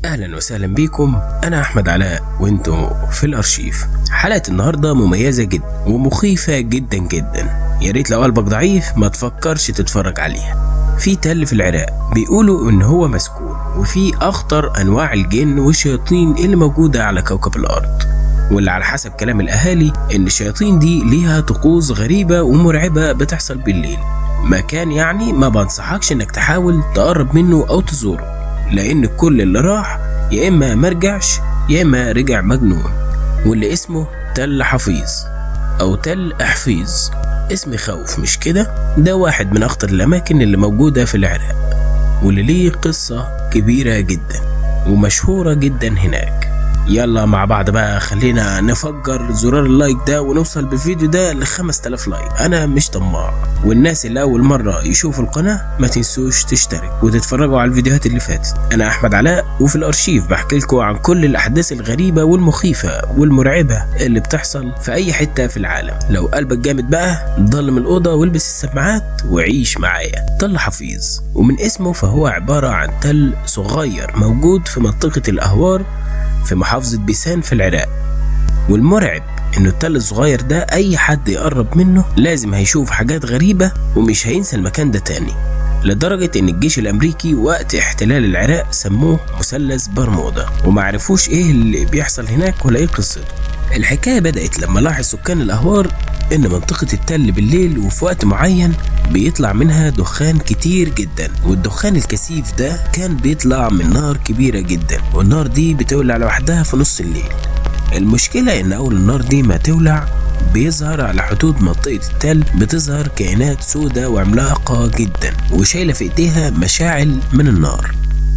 اهلا وسهلا بيكم. انا احمد علاء وانتوا في الارشيف. حلقة النهاردة مميزة جدا ومخيفة جدا جدا، يا ريت لو قلبك ضعيف ما تفكرش تتفرج عليها. في تل في العراق بيقولوا ان هو مسكون، وفي اخطر انواع الجن والشياطين اللي موجودة على كوكب الارض، واللي على حسب كلام الاهالي ان الشياطين دي ليها طقوس غريبة ومرعبة بتحصل بالليل. مكان يعني ما بنصحكش انك تحاول تقرب منه او تزوره، لان كل اللي راح يا اما مرجعش يا اما رجع مجنون. واللي اسمه تل حفيظ او تل احفيظ، اسم خوف مش كده؟ ده واحد من اخطر الاماكن اللي موجودة في العراق، واللي ليه قصة كبيرة جدا ومشهورة جدا هناك. يلا مع بعض بقى، خلينا نفجر زرار اللايك ده ونوصل بالفيديو ده ل5000 لايك. انا مش طماع، والناس اللي اول مرة يشوفوا القناة ما تنسوش تشترك وتتفرجوا على الفيديوهات اللي فاتت. انا احمد علاء، وفي الارشيف بحكي لكم عن كل الاحداث الغريبة والمخيفة والمرعبة اللي بتحصل في اي حتة في العالم. لو قلبك جامد بقى ضلم الاوضة والبس السماعات وعيش معايا. تل حفيظ، ومن اسمه فهو عبارة عن تل صغير موجود في منطقة الاهوار في محافظة بيسان في العراق. والمرعب انه التل الصغير ده اي حد يقرب منه لازم هيشوف حاجات غريبة ومش هينسى المكان ده تاني، لدرجة ان الجيش الامريكي وقت احتلال العراق سموه مثلث برمودا، ومعرفوش ايه اللي بيحصل هناك ولا ايه قصته. الحكاية بدأت لما لاحظ سكان الاهوار ان منطقة التل بالليل وفي وقت معين بيطلع منها دخان كتير جدا، والدخان الكثيف ده كان بيطلع من نار كبيرة جدا، والنار دي بتولع لوحدها في نص الليل. المشكلة ان اول النار دي ما تولع بيظهر على حدود منطقة التل بتظهر كائنات سودة وعملاقة جدا وشايلة في ايديها مشاعل من النار.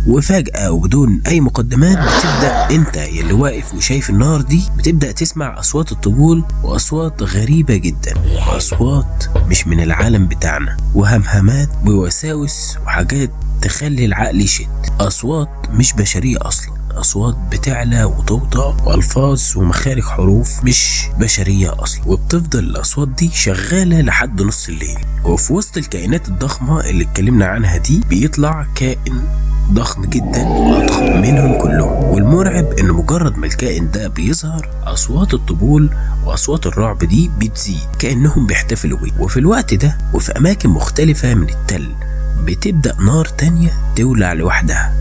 وفجأة وبدون أي مقدمات بتبدأ أنت اللي واقف وشايف النار دي بتبدأ تسمع أصوات الطبول وأصوات غريبة جدا، وأصوات مش من العالم بتاعنا، وهمهمات ووساوس وحاجات تخلي العقل يشت. أصوات مش بشرية أصلا، أصوات بتعلى وتوطى وألفاظ ومخارج حروف مش بشرية أصلا، وبتفضل الأصوات دي شغالة لحد نص الليل. وفي وسط الكائنات الضخمة اللي اتكلمنا عنها دي بيطلع كائن ضخم جدا واضخم منهم كلهم، والمرعب ان مجرد ما الكائن ده بيظهر اصوات الطبول واصوات الرعب دي بتزيد كانهم بيحتفلوا بيه. وفي الوقت ده وفي اماكن مختلفة من التل بتبدأ نار تانية تولع لوحدها،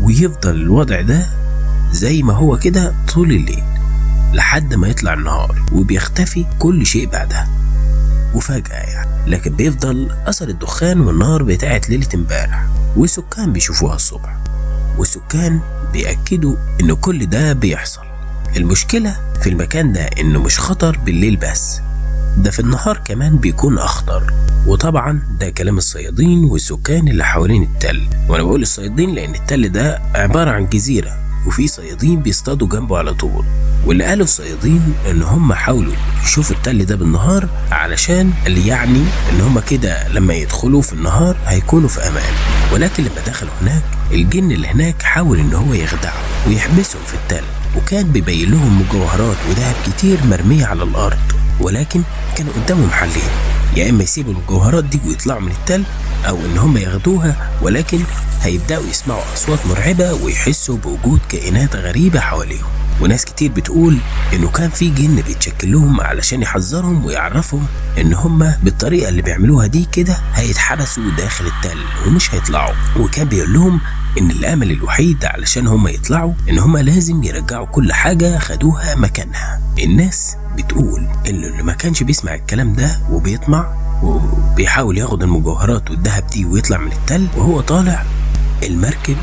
ويفضل الوضع ده زي ما هو كده طول الليل لحد ما يطلع النهار، وبيختفي كل شيء بعدها وفجأة يعني. لكن بيفضل اثر الدخان والنار بتاعت ليلة امبارح، والسكان بيشوفوها الصبح، والسكان بيأكدوا ان كل ده بيحصل. المشكلة في المكان ده انه مش خطر بالليل بس، ده في النهار كمان بيكون اخطر. وطبعا ده كلام الصيادين والسكان اللي حوالين التل، وانا بقول الصيادين لان التل ده عبارة عن جزيرة وفي صيادين بيصطادوا جنبه على طول. واللي قالوا الصيادين ان هم حاولوا يشوفوا التل ده بالنهار علشان اللي يعني ان هم كده لما يدخلوا في النهار هيكونوا في امان، ولكن لما دخلوا هناك الجن اللي هناك حاول ان هو يخدعهم ويحبسهم في التل، وكان بيبين لهم مجوهرات وذهب كتير مرمية على الارض، ولكن كانوا قدامهم حلين، يا اما يسيبوا المجوهرات دي ويطلعوا من التل او ان هم ياخدوها، ولكن هيبدأوا يسمعوا اصوات مرعبة ويحسوا بوجود كائنات غريبة حواليهم. وناس كتير بتقول انه كان في جن بيتشكل لهم علشان يحذرهم ويعرفهم ان هم بالطريقة اللي بيعملوها دي كده هيتحبسوا داخل التل ومش هيطلعوا، وكان بيقول لهم ان الامل الوحيد علشان هم يطلعوا ان هم لازم يرجعوا كل حاجة خدوها مكانها. الناس بتقول ان اللي ما كانش بيسمع الكلام ده وبيطمع وبيحاول ياخد المجوهرات والذهب دي ويطلع من التل وهو طالع المركب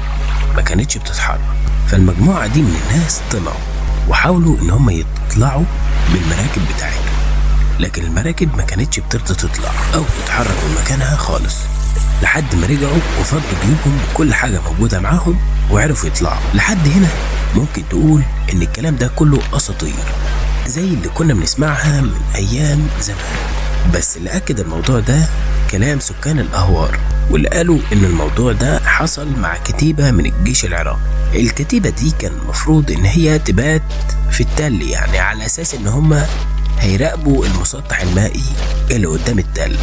ما كانتش بتتحرك. فالمجموعة دي من الناس طلعوا وحاولوا ان هم يطلعوا بالمراكب بتاعتهم، لكن المراكب ما كانتش بترضى تطلع او تتحرك من مكانها خالص، لحد ما رجعوا وفضوا جيوبهم وكل حاجة موجودة معاهم وعرفوا يطلعوا. لحد هنا ممكن تقول ان الكلام ده كله اساطير زي اللي كنا بنسمعها من ايام زمان، بس اللي اكد الموضوع ده كلام سكان الاهوار، واللي قالوا ان الموضوع ده حصل مع كتيبة من الجيش العراقي. الكتيبة دي كان المفروض ان هي تبات في التل، يعني على اساس ان هم هيراقبوا المسطح المائي اللي قدام التل،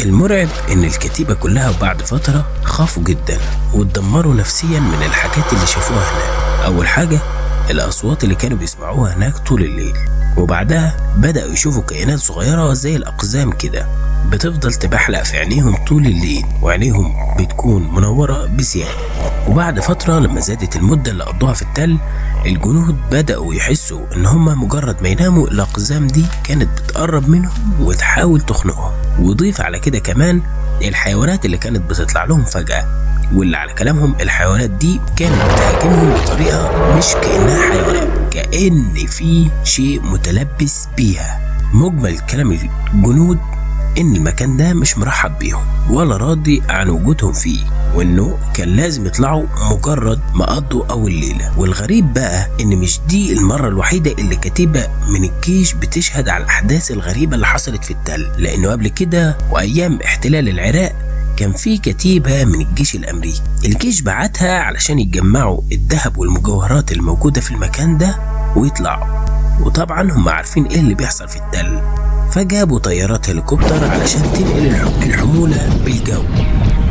المرعب ان الكتيبة كلها بعد فترة خافوا جدا واتدمروا نفسيا من الحاجات اللي شافوها هناك. اول حاجة الاصوات اللي كانوا بيسمعوها هناك طول الليل، وبعدها بدأوا يشوفوا كائنات صغيرة زي الاقزام كده بتفضل تبحلق في عينيهم طول الليل، وعينيهم بتكون منورة بزيادة. وبعد فترة لما زادت المدة اللي قضوها في التل، الجنود بدأوا يحسوا ان هما مجرد ما يناموا الاقزام دي كانت بتقرب منهم وتحاول تخنقهم. وضيف على كده كمان الحيوانات اللي كانت بتطلع لهم فجأة، واللي على كلامهم الحيوانات دي كانت بتهاجمهم بطريقة مش كأنها حيوانات، كأن في شيء متلبس بيها. مجمل كلام الجنود ان المكان ده مش مرحب بيهم ولا راضي عن وجودهم فيه، وانه كان لازم يطلعوا مجرد ما قضوا اول ليله. والغريب بقى ان مش دي المره الوحيده اللي كتيبه من الجيش بتشهد على الاحداث الغريبه اللي حصلت في التل، لانه قبل كده وايام احتلال العراق كان في كتيبه من الجيش الامريكي الجيش بعتها علشان يجمعوا الذهب والمجوهرات الموجوده في المكان ده ويطلعوا. وطبعا هم عارفين ايه اللي بيحصل في التل، فجابوا طيارات هليكوبتر علشان تنقل الحمولة بالجو.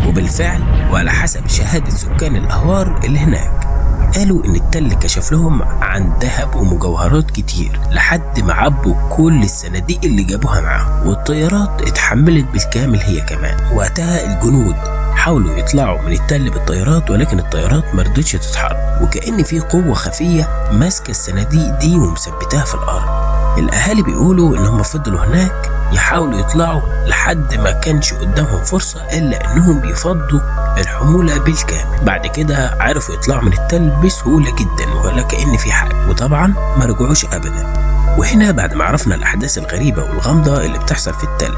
وبالفعل وعلى حسب شهادة سكان الأهوار اللي هناك، قالوا إن التل كشف لهم عن ذهب ومجوهرات كتير لحد ما عبوا كل الصناديق اللي جابوها معاهم، والطيارات اتحملت بالكامل هي كمان. وقتها الجنود حاولوا يطلعوا من التل بالطيارات، ولكن الطيارات مرضتش تتحرك، وكأن في قوة خفية ماسكة الصناديق دي ومثبتاها في الأرض. الأهالي بيقولوا إنهم فضلوا هناك يحاولوا يطلعوا لحد ما كانش قدامهم فرصة إلا إنهم بيفضوا الحمولة بالكامل. بعد كده عرفوا يطلعوا من التل بسهولة جدا ولا كأن في حاجة، وطبعا ما رجعوش أبدا. وهنا بعد ما عرفنا الأحداث الغريبة والغامضة اللي بتحصل في التل،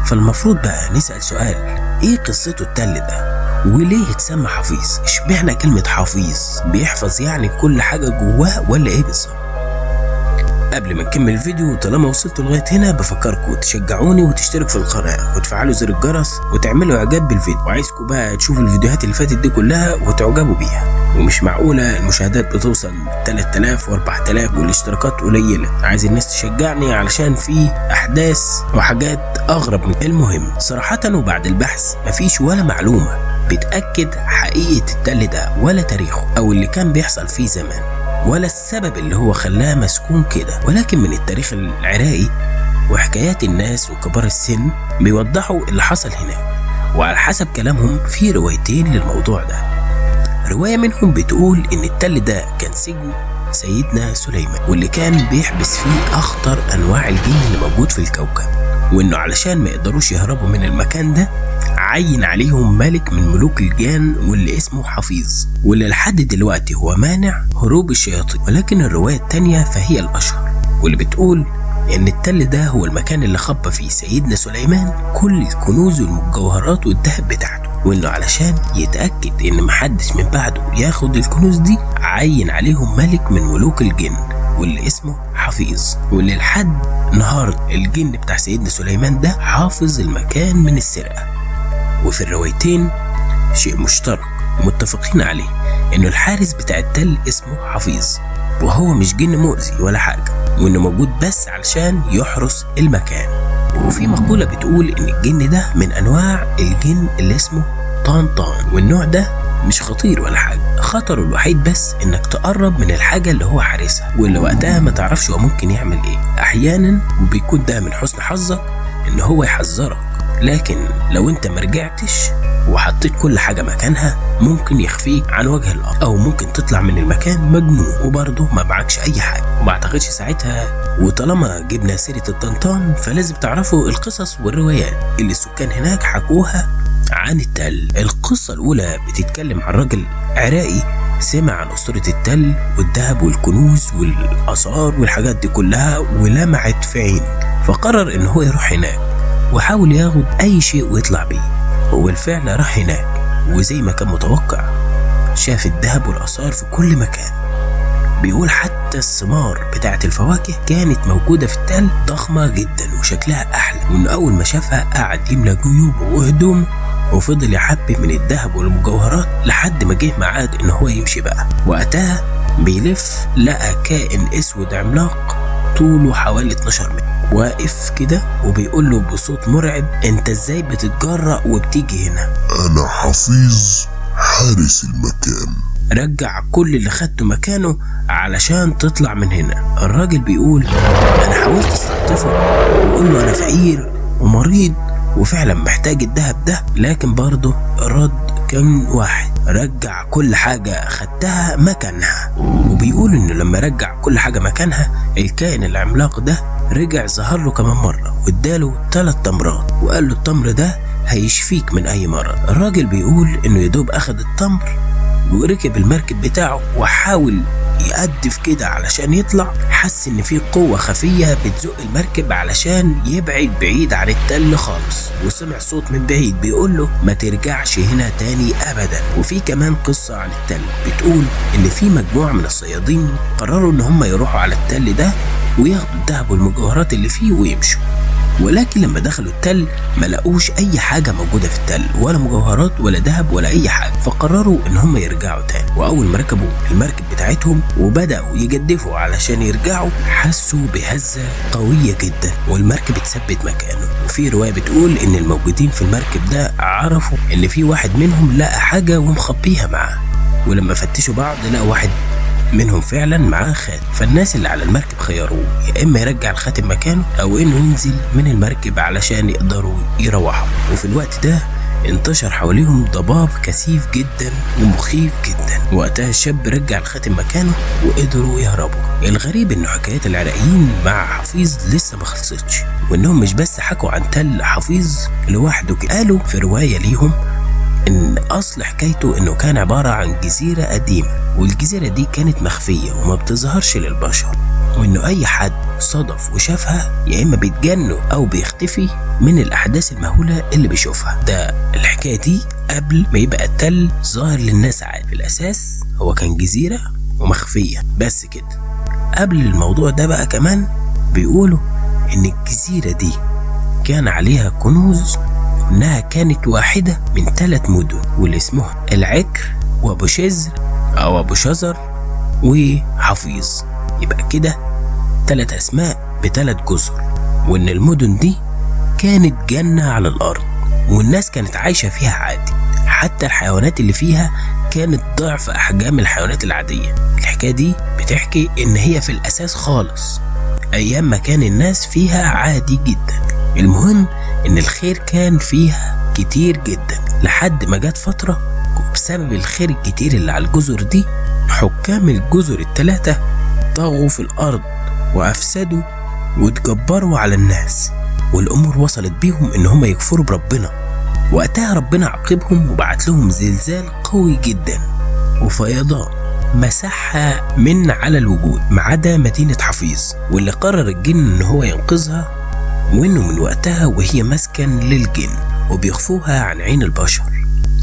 فالمفروض بقى نسأل سؤال: إيه قصته التل ده؟ وليه اتسمى حفيظ؟ اشمعنى كلمة حفيظ؟ بيحفظ يعني كل حاجة جواه ولا إيه بالظبط؟ قبل ما نكمل الفيديو، طالما وصلتوا لغايه هنا بفكركم تشجعوني وتشتركوا في القناه وتفعلوا زر الجرس وتعملوا اعجاب بالفيديو. وعايزكم بقى تشوفوا الفيديوهات اللي فاتت دي كلها وتعجبوا بيها. ومش معقوله المشاهدات بتوصل 3000 و4000 والاشتراكات قليله. عايز الناس تشجعني علشان في احداث وحاجات اغرب من المهم صراحه. وبعد البحث مفيش ولا معلومه بتاكد حقيقه التل ده ولا تاريخه او اللي كان بيحصل فيه زمان ولا السبب اللي هو خلاه مسكون كده، ولكن من التاريخ العراقي وحكايات الناس وكبار السن بيوضحوا اللي حصل هناك. وعلى حسب كلامهم في روايتين للموضوع ده. رواية منهم بتقول ان التل ده كان سجن سيدنا سليمان، واللي كان بيحبس فيه اخطر انواع الجن اللي موجود في الكوكب، وانه علشان ما يقدروش يهربوا من المكان ده عين عليهم ملك من ملوك الجان واللي اسمه حفيظ، واللي لحد دلوقتي هو مانع هروب الشياطين. ولكن الرواية التانية فهي الأشهر، واللي بتقول إن التل ده هو المكان اللي خبى فيه سيدنا سليمان كل الكنوز والمجوهرات والذهب بتاعته، وإنه علشان يتأكد إن محدش من بعده ياخد الكنوز دي عين عليهم ملك من ملوك الجن واللي اسمه حفيظ، واللي لحد نهار الجن بتاع سيدنا سليمان ده حافظ المكان من السرقة. وفي الروايتين شيء مشترك متفقين عليه، انه الحارس بتاع التل اسمه حفيظ، وهو مش جن مؤذي ولا حاجة، وانه موجود بس علشان يحرس المكان. وفي مقولة بتقول ان الجن ده من انواع الجن اللي اسمه طانطان، والنوع ده مش خطير ولا حاجة، خطره الوحيد بس انك تقرب من الحاجة اللي هو حارسها، واللي وقتها ما تعرفش هو ممكن يعمل ايه احيانا، وبيكون ده من حسن حظك ان هو يحذرك. لكن لو انت مرجعتش وحطيت كل حاجة مكانها ممكن يخفيك عن وجه الأرض، أو ممكن تطلع من المكان مجنون وبرضه ما معكش أي حاجة. وما اعتقدش ساعتها. وطالما جبنا سيرة الطنطان فلازم تعرفوا القصص والروايات اللي السكان هناك حكوها عن التل. القصة الأولى بتتكلم عن راجل عراقي سمع عن أسطورة التل والذهب والكنوز والآثار والحاجات دي كلها ولمعت في عينه، فقرر إن هو يروح هناك وحاول ياخد أي شيء ويطلع بيه. وبالفعل راح هناك، وزي ما كان متوقع شاف الذهب والآثار في كل مكان. بيقول حتى الثمار بتاعت الفواكه كانت موجودة في التل ضخمة جدا وشكلها أحلى، وإنه أول ما شافها قعد يملى جيوبه وهدومه وفضل يحبي من الذهب والمجوهرات لحد ما جه ميعاد إن هو يمشي بقى. وقتها بيلف لقى كائن أسود عملاق طوله حوالي 12 متر، واقف كده وبيقول له بصوت مرعب: انت ازاي بتتجرأ وبتيجي هنا؟ انا حفيظ حارس المكان. رجع كل اللي خدته مكانه علشان تطلع من هنا. الراجل بيقول: انا حاولت استعطفه وقول له انا فقير ومريض وفعلا محتاج الدهب ده، لكن برضه الرد كان واحد: رجع كل حاجة خدتها مكانها. وبيقول انه لما رجع كل حاجة مكانها، الكائن العملاق ده رجع ظهر له كمان مرة واداله 3 تمرات وقال له التمر ده هيشفيك من اي مرض. الراجل بيقول انه يدوب اخد التمر وركب المركب بتاعه وحاول يقدف كده علشان يطلع. حس ان في قوة خفية بتزق المركب علشان يبعد بعيد عن التل خالص، وسمع صوت من بعيد بيقول له ما ترجعش هنا تاني ابدا. وفي كمان قصة عن التل بتقول ان في مجموعة من الصيادين قرروا ان هم يروحوا على التل ده وياخدوا الذهب والمجوهرات اللي فيه ويمشوا، ولكن لما دخلوا التل ما لقوش اي حاجة موجودة في التل، ولا مجوهرات ولا ذهب ولا اي حاجة. فقرروا ان هم يرجعوا تاني، واول ما ركبوا المركب بتاعتهم وبدأوا يجدفوا علشان يرجعوا، حسوا بهزة قوية جدا والمركب اتثبت مكانه. وفي رواية بتقول ان الموجودين في المركب ده عرفوا ان في واحد منهم لقى حاجة ومخبيها معاه، ولما فتشوا بعض لقوا واحد منهم فعلا معاه خاتم. فالناس اللي على المركب خيروه يا اما يرجع الخاتم مكانه او انه ينزل من المركب علشان يقدروا يروحوا. وفي الوقت ده انتشر حواليهم ضباب كثيف جدا ومخيف جدا. وقتها الشاب رجع الخاتم مكانه وقدروا يهربوا. الغريب ان حكايات العراقيين مع حفيظ لسه ما خلصتش، وانهم مش بس حكوا عن تل حفيظ لوحده، قالوا في رواية ليهم ان اصل حكايته انه كان عبارة عن جزيرة قديمة، والجزيرة دي كانت مخفية وما بتظهرش للبشر، وانه اي حد صدف وشافها يا اما بيتجنوا او بيختفي من الاحداث المهولة اللي بيشوفها. ده الحكاية دي قبل ما يبقى التل ظاهر للناس عادي. في الاساس هو كان جزيرة ومخفية بس كده. قبل الموضوع ده بقى كمان بيقولوا ان الجزيرة دي كان عليها كنوز، انها كانت واحدة من 3 مدن، واللي اسمهم العكر وابو شزر او ابو شزر وحفيظ. يبقى كده 3 اسماء ب3 جزر، وان المدن دي كانت جنة على الارض والناس كانت عايشة فيها عادي، حتى الحيوانات اللي فيها كانت ضعف احجام الحيوانات العادية. الحكاية دي بتحكي ان هي في الاساس خالص ايام ما كان الناس فيها عادي جدا. المهم ان الخير كان فيها كتير جدا، لحد ما جت فترة وبسبب الخير الكتير اللي على الجزر دي حكام الجزر ال3 طغوا في الارض وافسدوا وتجبروا على الناس، والامور وصلت بيهم ان هم يكفروا بربنا. وقتها ربنا عاقبهم وبعت لهم زلزال قوي جدا وفيضان مسحها من على الوجود ما عدا مدينة حفيظ، واللي قرر الجن ان هو ينقذها، وانه من وقتها وهي مسكن للجن وبيخفوها عن عين البشر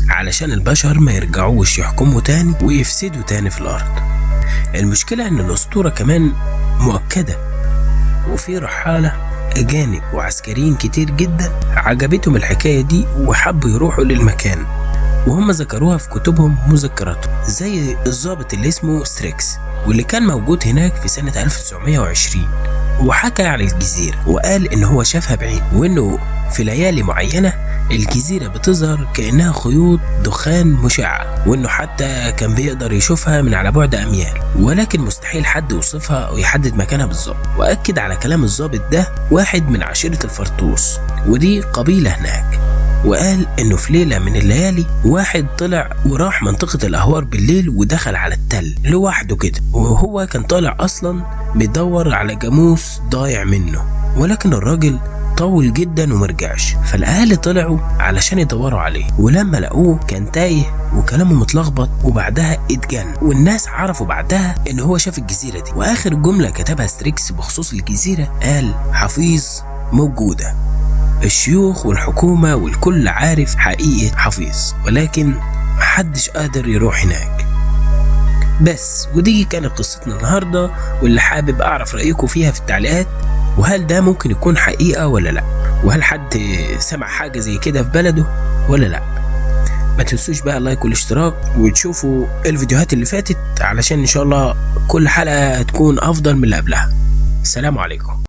علشان البشر ما يرجعوش يحكموا تاني ويفسدوا تاني في الارض. المشكلة ان الاسطورة كمان مؤكدة، وفي رحالة اجانب وعسكريين كتير جدا عجبتهم الحكاية دي وحبوا يروحوا للمكان، وهم ذكروها في كتبهم مذكراتهم، زي الضابط اللي اسمه ستريكس واللي كان موجود هناك في سنة 1920 وحكى عن الجزيرة وقال ان هو شافها بعيد، وانه في ليالي معينة الجزيرة بتظهر كأنها خيوط دخان مشعة، وانه حتى كان بيقدر يشوفها من على بعد اميال، ولكن مستحيل حد يوصفها او يحدد مكانها بالظبط. واكد على كلام الضابط ده واحد من عشيرة الفرطوس، ودي قبيلة هناك، وقال انه في ليلة من الليالي واحد طلع وراح منطقة الاهوار بالليل ودخل على التل لوحده كده، وهو كان طالع اصلا بيدور على جاموس ضايع منه، ولكن الراجل طول جدا ومرجعش. فالاهالي طلعوا علشان يدوروا عليه، ولما لقوه كان تايه وكلامه متلخبط، وبعدها اتجن، والناس عرفوا بعدها ان هو شاف الجزيرة دي. واخر جملة كتبها ستريكس بخصوص الجزيرة قال: حفيظ موجودة، الشيوخ والحكومة والكل عارف حقيقة حفيظ، ولكن محدش قادر يروح هناك. بس ودي كانت قصتنا النهاردة، واللي حابب اعرف رأيكم فيها في التعليقات، وهل ده ممكن يكون حقيقة ولا لا، وهل حد سمع حاجة زي كده في بلده ولا لا. ما تنسوش بقى اللايك والاشتراك وتشوفوا الفيديوهات اللي فاتت علشان ان شاء الله كل حلقة تكون افضل من اللي قبلها. السلام عليكم.